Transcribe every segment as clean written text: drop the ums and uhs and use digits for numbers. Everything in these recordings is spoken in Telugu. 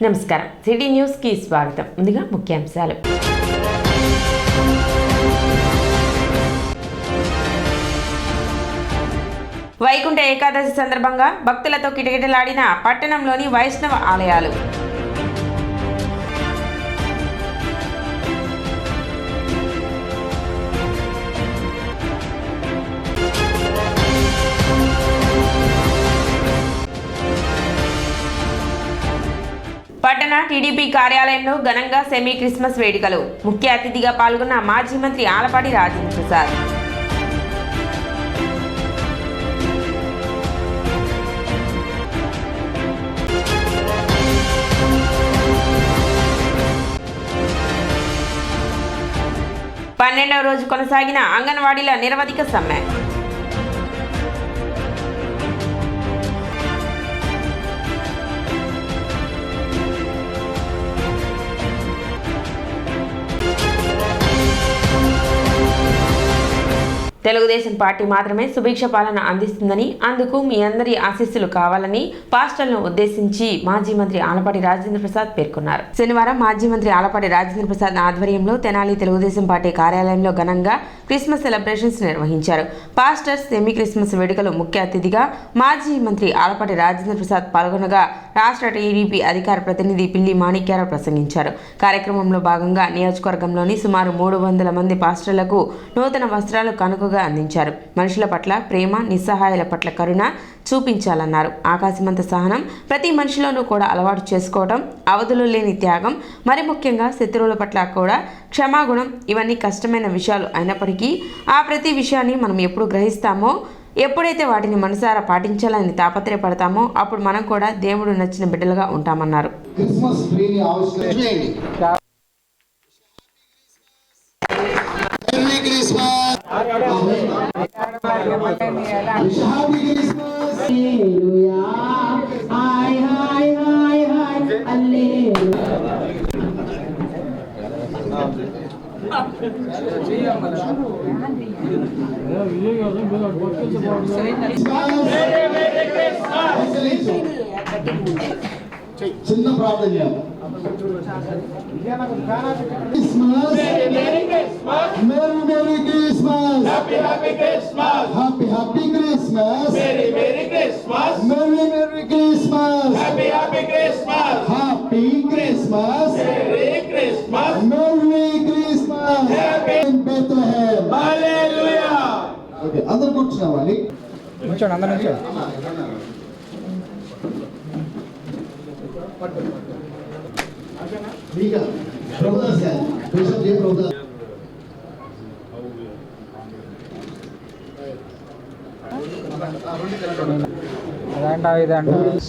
నమస్కారం సిటీ న్యూస్ కి స్వాగతం. ముందుగా ముఖ్యాంశాలు. వైకుంఠ ఏకాదశి సందర్భంగా భక్తులతో కిటకిటలాడిన పట్టణంలోని వైష్ణవ ఆలయాలు. పట్టణ టీడీపీ కార్యాలయంలో ఘనంగా సెమీ క్రిస్మస్ వేడుకలు. ముఖ్య అతిథిగా పాల్గొన్న మాజీ మంత్రి ఆలపాటి రాజేంద్ర ప్రసాద్. పన్నెండవ రోజు కొనసాగిన అంగన్వాడీల నిరవధిక సమ్మె. తెలుగుదేశం పార్టీ మాత్రమే సుభిక్ష పాలన అందిస్తుందని, అందుకు మీ అందరి ఆశీస్సులు కావాలని పాస్టర్లను ఉద్దేశించి మాజీ మంత్రి ఆలపాటి రాజేంద్ర ప్రసాద్ పేర్కొన్నారు. శనివారం మాజీ మంత్రి ఆలపాటి రాజేంద్ర ప్రసాద్ ఆధ్వర్యంలో తెనాలి తెలుగుదేశం పార్టీ కార్యాలయంలో ఘనంగా క్రిస్మస్ సెలబ్రేషన్స్ నిర్వహించారు. పాస్టర్స్ సెమీ క్రిస్మస్ వేడుకలు ముఖ్య అతిథిగా మాజీ మంత్రి ఆలపాటి రాజేంద్ర ప్రసాద్ పాల్గొనగా రాష్ట్ర టీడీపీ అధికార ప్రతినిధి పిల్లి మాణిక్యారావు ప్రసంగించారు. కార్యక్రమంలో భాగంగా నియోజకవర్గంలోని సుమారు 300 మంది పాస్టర్లకు నూతన వస్త్రాలు కానుకగా అందించారు. మనుషుల పట్ల ప్రేమ, నిస్సహాయాల పట్ల కరుణ చూపించాలన్నారు. ఆకాశమంత సహనం ప్రతి మనిషిలోనూ కూడా అలవాటు చేసుకోవడం, అవధులు లేని త్యాగం, మరి ముఖ్యంగా శత్రువుల పట్ల కూడా క్షమాగుణం, ఇవన్నీ కష్టమైన విషయాలు అయినప్పటికీ ఆ ప్రతి విషయాన్ని మనం ఎప్పుడు గ్రహిస్తామో, ఎప్పుడైతే వాటిని మనసారా పాటించాలని తాపత్రయపడతామో అప్పుడు మనం కూడా దేవుడు నచ్చిన బిడ్డలుగా ఉంటామన్నారు. చిన్న ప్రార్థన చేయాలి. Merry Christmas, Happy Christmas, Happy Christmas, Merry Christmas, Merry Christmas, Happy Christmas, Happy Christmas, Merry Christmas, Merry Christmas, Happy Bethlehem, Hallelujah. Okay, అందరూ కూర్చున్నావాలి. కూర్చోండి, అందరూ కూర్చోండి.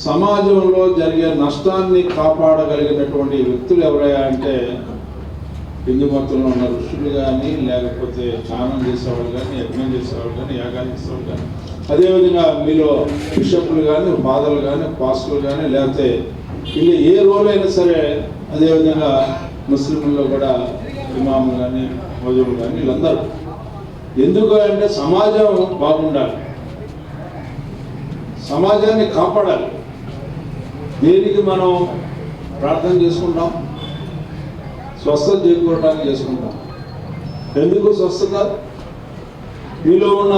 సమాజంలో జరిగే నష్టాన్ని కాపాడగలిగినటువంటి వ్యక్తులు ఎవరయ్యా అంటే హిందుమతంలో ఉన్న ఋషులు కానీ, లేకపోతే స్నానం చేసేవాళ్ళు కానీ, యజ్ఞం చేసేవాళ్ళు కానీ, యాగాలు చేసేవాళ్ళు కానీ, అదేవిధంగా మీలో బిషప్లు కానీ, ఫాదర్లు కానీ, పాస్టర్లు కానీ, లేకపోతే ఇలా ఏ రోల్ అయినా సరే, అదేవిధంగా ముస్లింల్లో కూడా ఇమాములు కానీ, మౌజులు కానీ, వీళ్ళందరూ ఎందుకు అంటే సమాజం బాగుండాలి, సమాజాన్ని కాపాడాలి. దేనికి మనం ప్రార్థన చేసుకుంటాం? స్వస్థత చేకూరడానికి చేసుకుంటాం. ఎందుకు స్వస్థత? మీలో ఉన్న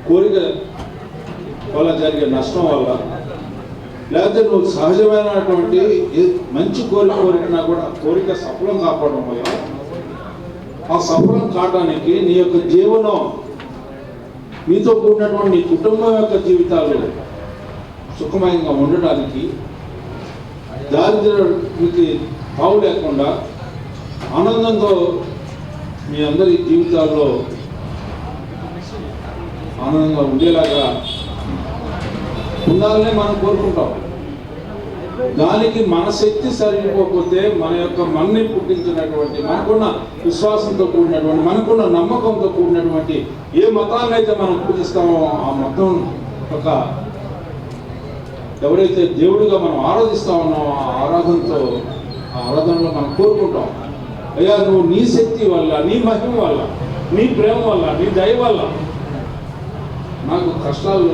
కోరిక వల్ల జరిగే నష్టం వల్ల, లేకపోతే నువ్వు సహజమైనటువంటి మంచి కోరికనా కూడా కోరిక సఫలం కాపాడడం వల్ల, ఆ సఫలం కావడానికి నీ యొక్క జీవనం, మీతో కూడినటువంటి నీ కుటుంబం యొక్క జీవితాలు సుఖమయంగా ఉండడానికి, దారిద్ర్యానికి తావు లేకుండా ఆనందంతో మీ అందరి జీవితాల్లో ఆనందంగా ఉండేలాగా ఉండాలనే మనం కోరుకుంటాం. దానికి మన శక్తి సరిపోకపోతే మన యొక్క మన్ని పుట్టించినటువంటి, మనకున్న విశ్వాసంతో కూడినటువంటి, మనకున్న నమ్మకంతో కూడినటువంటి ఏ మతాన్ని అయితే మనం పూజిస్తామో ఆ మతం ఒక ఎవరైతే దేవుడిగా మనం ఆరాధిస్తా ఉన్నామో ఆ ఆరాధనలో మనం కోరుకుంటాం, అయ్యా నువ్వు నీ శక్తి వల్ల, నీ మహిమ వల్ల, నీ ప్రేమ వల్ల, నీ దయ వల్ల నాకు కష్టాలు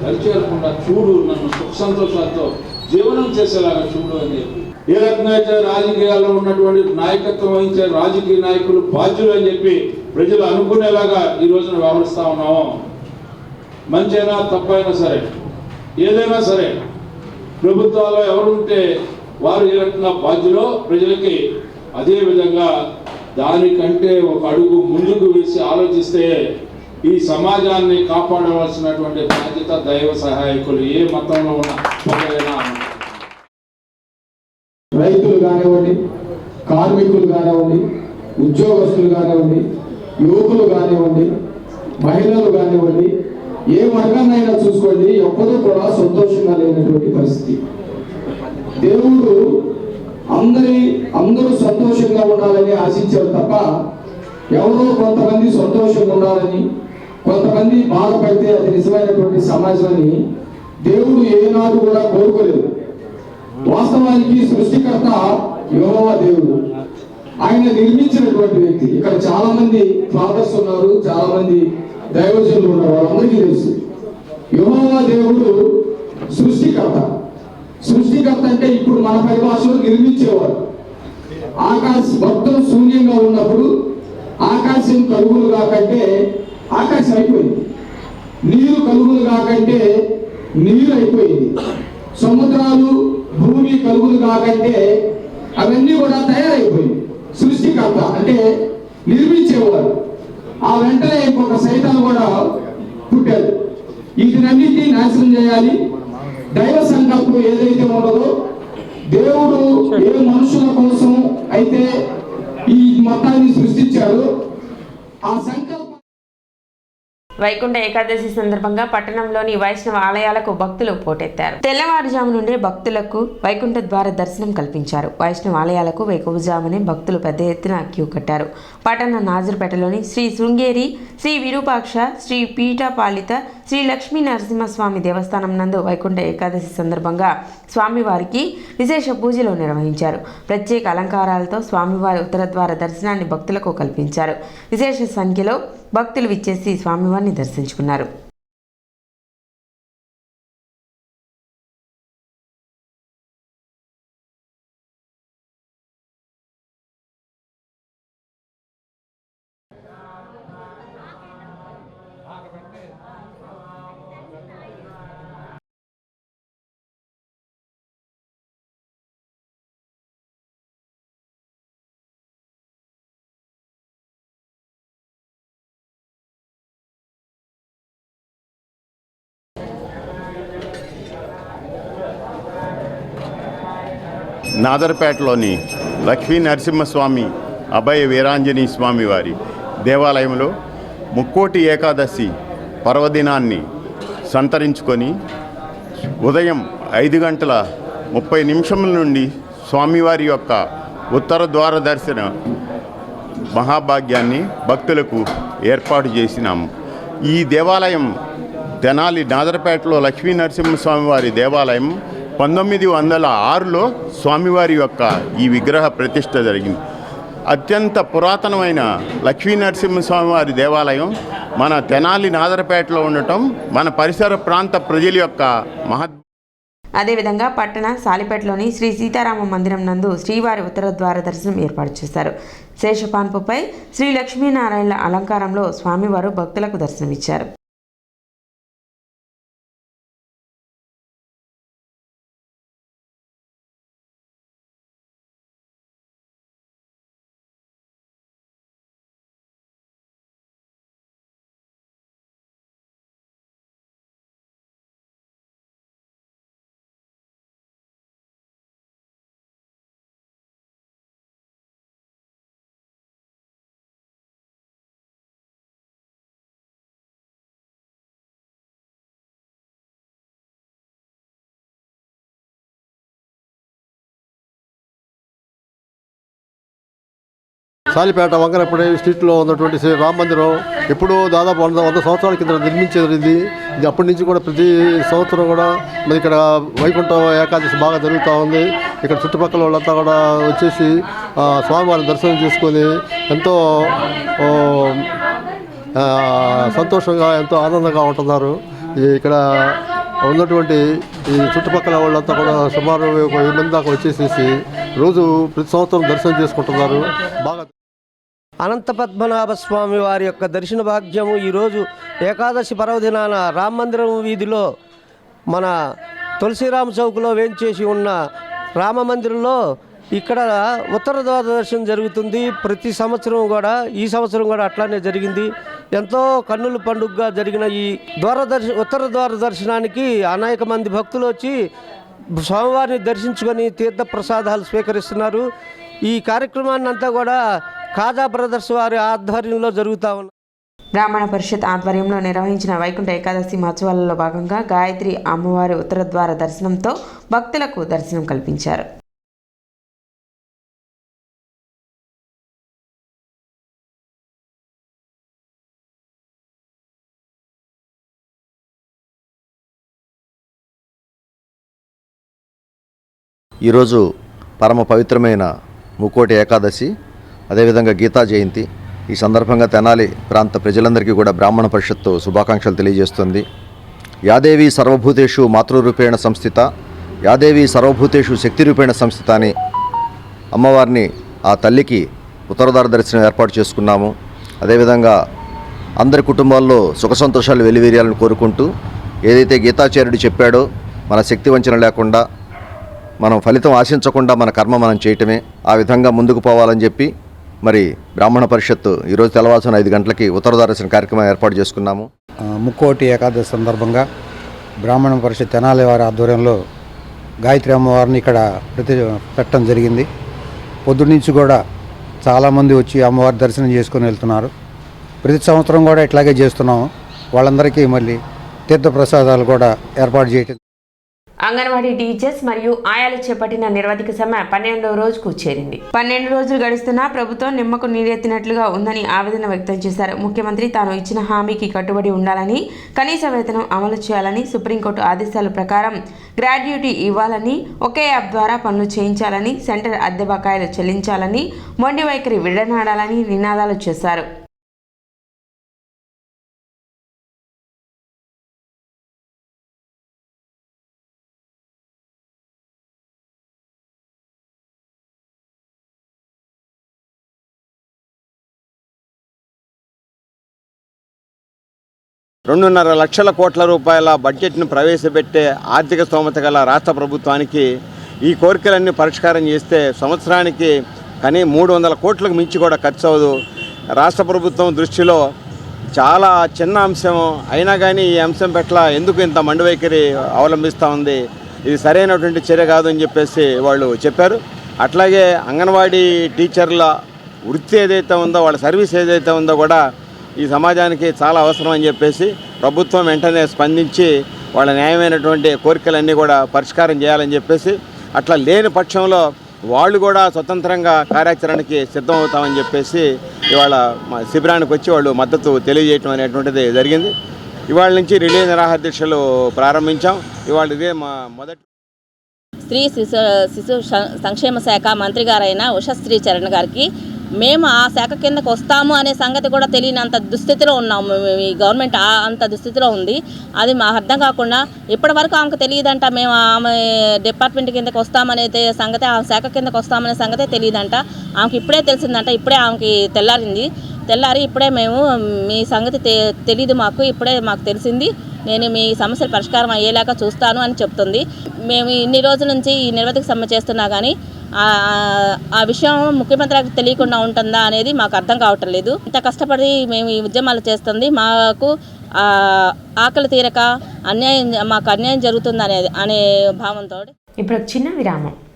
దరిచేరకుండా చూడు, నన్ను సుఖ సంతోషాలతో జీవనం చేసేలాగా చూడు అని చెప్పి, ఏ రకంగా అయితే రాజకీయాల్లో ఉన్నటువంటి నాయకత్వం వహించే రాజకీయ నాయకులు బాధ్యులు అని చెప్పి ప్రజలు అనుకునేలాగా ఈ రోజున వ్యవహరిస్తా ఉన్నాము. మంచైనా తప్పైనా సరే, ఏదైనా సరే ప్రభుత్వాల్లో ఎవరుంటే వారు ఏ రకంగా బాధ్యులో ప్రజలకి అదే విధంగా దానికంటే ఒక అడుగు ముందుకు వేసి ఆలోచిస్తే ఈ సమాజాన్ని కాపాడవలసినటువంటి బాధ్యత దైవ సహాయకులు ఏ మతంలో ఉన్న ఒకరైనా. రైతులు కానివ్వండి, కార్మికులు కానివ్వండి, ఉద్యోగస్తులు కానివ్వండి, యువకులు కానివ్వండి, మహిళలు కానివ్వండి, ఏ వర్గాన్నైనా చూసుకోండి, ఎప్పుడూ కూడా సంతోషంగా లేనటువంటి పరిస్థితి. దేవుడు అందరూ సంతోషంగా ఉండాలని ఆశించారు తప్ప ఎవరో కొంతమంది సంతోషంగా ఉండాలని, కొంతమంది బాధపడితే అది నిజమైనటువంటి సమాజాన్ని దేవుడు ఏనాడు కూడా కోరుకోలేదు. వాస్తవానికి సృష్టికర్త యెహోవా దేవుడు, ఆయన నిర్మించినటువంటి వ్యక్తి. ఇక్కడ చాలా మంది ఫాదర్స్ ఉన్నారు, చాలా మంది దైవజనులు ఉన్నారు, వాళ్ళందరికీ తెలుసు. యెహోవా దేవుడు సృష్టికర్త అంటే ఇప్పుడు మన పరిభాషలో నిర్మించేవాడు. మొత్తం శూన్యంగా ఉన్నప్పుడు ఆకాశం కలుగులు కాకంటే ఆకాశం అయిపోయింది, నీరు కలుగులు కాకంటే నీరు అయిపోయింది, సముద్రాలు భూమి కలుగులు కాకంటే అవన్నీ కూడా తయారైపోయింది. సృష్టికర్త అంటే నిర్మించేవాడు. ఆ వెంటనే ఇంకొక సైతాను కూడా పుట్టాడు, వీటినన్నింటినీ నాశనం చేయాలి. దైవ సంకల్పం ఏదైతే ఉండదో, దేవుడు ఏ మనుషుల కోసం అయితే ఈ మొత్తాన్ని సృష్టించాడో ఆ సంకల్పం. వైకుంఠ ఏకాదశి సందర్భంగా పట్టణంలోని వైష్ణవ ఆలయాలకు భక్తులు పోటెత్తారు. తెల్లవారుజాము నుండే భక్తులకు వైకుంఠ ద్వార దర్శనం కల్పించారు. వైష్ణవ ఆలయాలకు వేకువజామునే భక్తులు పెద్ద ఎత్తున క్యూ కట్టారు. పట్టణ నాజర్పేటలోని శ్రీ శృంగేరి, శ్రీ విరూపాక్ష, శ్రీ పీఠపాలిత శ్రీ లక్ష్మీ నరసింహస్వామి దేవస్థానం నందు వైకుంఠ ఏకాదశి సందర్భంగా స్వామివారికి విశేష పూజలు నిర్వహించారు. ప్రత్యేక అలంకారాలతో స్వామివారి ఉత్తర ద్వార దర్శనాన్ని భక్తులకు కల్పించారు. విశేష సంఖ్యలో భక్తులు విచ్చేసి స్వామివారిని దర్శించుకున్నారు. నాదర్పేటలోని లక్ష్మీ నరసింహస్వామి అభయ వీరాంజనీ స్వామి వారి దేవాలయంలో ముక్కోటి ఏకాదశి పర్వదినాన్ని సంతరించుకొని ఉదయం 5:30 నుండి స్వామివారి యొక్క ఉత్తర ద్వార దర్శన మహాభాగ్యాన్ని భక్తులకు ఏర్పాటు చేసినాము. ఈ దేవాలయం తెనాలి నాదర్పేటలో లక్ష్మీ నరసింహస్వామి వారి దేవాలయం 1906లో స్వామివారి యొక్క ఈ విగ్రహ ప్రతిష్ఠ జరిగింది. అత్యంత పురాతనమైన లక్ష్మీ నరసింహస్వామి వారి దేవాలయం మన తెనాలి నాదర్పేటలో ఉండటం మన పరిసర ప్రాంత ప్రజల యొక్క అదేవిధంగా పట్టణ సాలిపేటలోని శ్రీ సీతారామ మందిరం నందు శ్రీవారి ఉత్తర ద్వార దర్శనం ఏర్పాటు చేశారు. శేషపాన్పుపై శ్రీ లక్ష్మీనారాయణ అలంకారంలో స్వామివారు భక్తులకు దర్శనమిచ్చారు. సాలిపేట వంకరపూడి స్ట్రీట్లో ఉన్నటువంటి శ్రీ రామ మందిరం ఎప్పుడో దాదాపు 100 సంవత్సరాల కింద నిర్మించేది. ఇది అప్పటి నుంచి కూడా ప్రతి సంవత్సరం కూడా మరి ఇక్కడ వైకుంఠ ఏకాదశి బాగా జరుగుతూ ఉంది. ఇక్కడ చుట్టుపక్కల వాళ్ళంతా కూడా వచ్చేసి స్వామివారిని దర్శనం చేసుకొని ఎంతో సంతోషంగా ఎంతో ఆనందంగా ఉంటున్నారు. ఇక్కడ ఉన్నటువంటి ఈ చుట్టుపక్కల వాళ్ళంతా కూడా సుమారు 1000 మంది దాకా వచ్చేసేసి రోజు ప్రతి సంవత్సరం దర్శనం చేసుకుంటున్నారు. బాగా అనంత పద్మనాభ స్వామి వారి యొక్క దర్శన భాగ్యము ఈరోజు ఏకాదశి పర్వదినాన రామ మందిరం వీధిలో మన తులసిరామ చౌక్లో వేంచేసి ఉన్న రామ మందిరంలో ఇక్కడ ఉత్తర ద్వార దర్శనం జరుగుతుంది. ప్రతి సంవత్సరం కూడా ఈ సంవత్సరం కూడా అట్లానే జరిగింది. ఎంతో కన్నుల పండుగగా జరిగిన ఈ ఉత్తర ద్వార దర్శనానికి అనేక మంది భక్తులు వచ్చి స్వామివారిని దర్శించుకొని తీర్థ ప్రసాదాలు స్వీకరిస్తున్నారు. ఈ కార్యక్రమాన్ని అంతా కూడా ఖాజా బ్రదర్స్ వారి ఆధ్వర్యంలో జరుగుతూ ఉంది. బ్రాహ్మణ పరిషత్ ఆధ్వర్యంలో నిర్వహించిన వైకుంఠ ఏకాదశి మహోత్సవాలలో భాగంగా గాయత్రి అమ్మవారి ఉత్తర ద్వార దర్శనంతో భక్తులకు దర్శనం కల్పించారు. ఈరోజు పరమ పవిత్రమైన ముక్కోటి ఏకాదశి, అదేవిధంగా గీతా జయంతి. ఈ సందర్భంగా తెనాలి ప్రాంత ప్రజలందరికీ కూడా బ్రాహ్మణ పరిషత్తు శుభాకాంక్షలు తెలియజేస్తుంది. యాదేవి సర్వభూతేషు మాతృరూపేణ సంస్థిత, యాదేవి సర్వభూతేషు శక్తిరూపేణ సంస్థిత అని అమ్మవారిని, ఆ తల్లికి ఉత్తరద్వార దర్శనం ఏర్పాటు చేసుకున్నాము. అదేవిధంగా అందరి కుటుంబాల్లో సుఖ సంతోషాలు వెలివేయాలని కోరుకుంటూ, ఏదైతే గీతాచార్యుడు చెప్పాడో మన శక్తి వంచన లేకుండా, మనం ఫలితం ఆశించకుండా మన కర్మ మనం చేయటమే, ఆ విధంగా ముందుకు పోవాలని చెప్పి మరి బ్రాహ్మణ పరిషత్తు ఈరోజు తెల్లవారుజామున 5 గంటలకి ఉత్తరద్వార దర్శన కార్యక్రమం ఏర్పాటు చేసుకున్నాము. ముక్కోటి ఏకాదశి సందర్భంగా బ్రాహ్మణ పరిషత్ తెనాలి వారి ఆధ్వర్యంలో గాయత్రి అమ్మవారిని ఇక్కడ పెట్టడం జరిగింది. పొద్దున్నుంచి కూడా చాలామంది వచ్చి అమ్మవారి దర్శనం చేసుకొని వెళ్తున్నారు. ప్రతి సంవత్సరం కూడా ఇట్లాగే చేస్తున్నాము. వాళ్ళందరికీ మళ్ళీ తీర్థ ప్రసాదాలు కూడా ఏర్పాటు చేయటం. అంగన్వాడీ టీచర్స్ మరియు ఆయాలు చేపట్టిన నిరవధిక సమ్మె 12వ రోజుకు చేరింది. 12 రోజులు గడుస్తున్నా ప్రభుత్వం నిమ్మకు నీరెత్తినట్లుగా ఉందని ఆవేదన వ్యక్తం చేశారు. ముఖ్యమంత్రి తాను ఇచ్చిన హామీకి కట్టుబడి ఉండాలని, కనీస వేతనం అమలు చేయాలని, సుప్రీంకోర్టు ఆదేశాల ప్రకారం గ్రాడ్యుటీ ఇవ్వాలని, ఒకే యాప్ ద్వారా పనులు చేయించాలని, సెంటర్ అద్దె బకాయిలు చెల్లించాలని, మొండి వైఖరి విడనాడాలని నినాదాలు చేశారు. $2.5 లక్షల కోట్ల రూపాయల బడ్జెట్ను ప్రవేశపెట్టే ఆర్థిక స్తోమత గల రాష్ట్ర ప్రభుత్వానికి ఈ కోరికలన్నీ పరిష్కారం చేస్తే సంవత్సరానికి 300 కోట్లకు మించి కూడా ఖర్చు అవ్వదు. రాష్ట్ర ప్రభుత్వం దృష్టిలో చాలా చిన్న అంశం అయినా కానీ ఈ అంశం పట్ల ఎందుకు ఇంత మండు వైఖరి అవలంబిస్తూ ఉంది, ఇది సరైనటువంటి చర్య కాదు అని చెప్పేసి వాళ్ళు చెప్పారు. అట్లాగే అంగన్వాడీ టీచర్ల వృత్తి ఏదైతే ఉందో, వాళ్ళ సర్వీస్ ఏదైతే ఉందో కూడా ఈ సమాజానికి చాలా అవసరం అని చెప్పేసి ప్రభుత్వం వెంటనే స్పందించి వాళ్ళ న్యాయమైనటువంటి కోరికలన్నీ కూడా పరిష్కారం చేయాలని చెప్పేసి, అట్లా లేని పక్షంలో వాళ్ళు కూడా స్వతంత్రంగా కార్యాచరణకి సిద్ధమవుతామని చెప్పేసి ఇవాళ శిబిరానికి వచ్చి వాళ్ళు మద్దతు తెలియజేయటం అనేటువంటిది జరిగింది. ఇవాళ నుంచి రిలే నిరాహార దీక్షలు ప్రారంభించాం. ఇవాళ ఇదే మా మొదటి స్త్రీ శిశు సంక్షేమ శాఖ మంత్రి గారైన ఉషశ్రీ చరణ్ గారికి మేము ఆ శాఖ కిందకు వస్తాము అనే సంగతి కూడా తెలియనంత దుస్థితిలో ఉన్నాము. ఈ గవర్నమెంట్ అంత దుస్థితిలో ఉంది. అది మాకు అర్థం కాకుండా ఇప్పటి వరకు ఆమెకు తెలియదంట మేము ఆమె డిపార్ట్మెంట్ కిందకు వస్తామనేది సంగతి, ఆ శాఖ కిందకు వస్తామనే సంగతే తెలియదంట. ఆమెకి ఇప్పుడే తెలిసిందంట. ఇప్పుడే ఆమెకి తెల్లారి ఇప్పుడే మేము మీ సంగతి తెలీదు మాకు, ఇప్పుడే మాకు తెలిసింది, నేను మీ సమస్యలు పరిష్కారం అయ్యేలాగా చూస్తాను అని చెప్తుంది. మేము ఇన్ని రోజుల నుంచి ఈ నిరవధిక సమ్మె చేస్తున్నా కానీ ఆ విషయం ముఖ్యమంత్రికి తెలియకుండా ఉంటుందా అనేది మాకు అర్థం కావటం లేదు. ఇంత కష్టపడి మేము ఈ ఉద్యమాలు చేస్తుంది, మాకు ఆకలి తీరక మాకు అన్యాయం జరుగుతుంది అనే భావంతో. ఇప్పుడు చిన్న విరామం.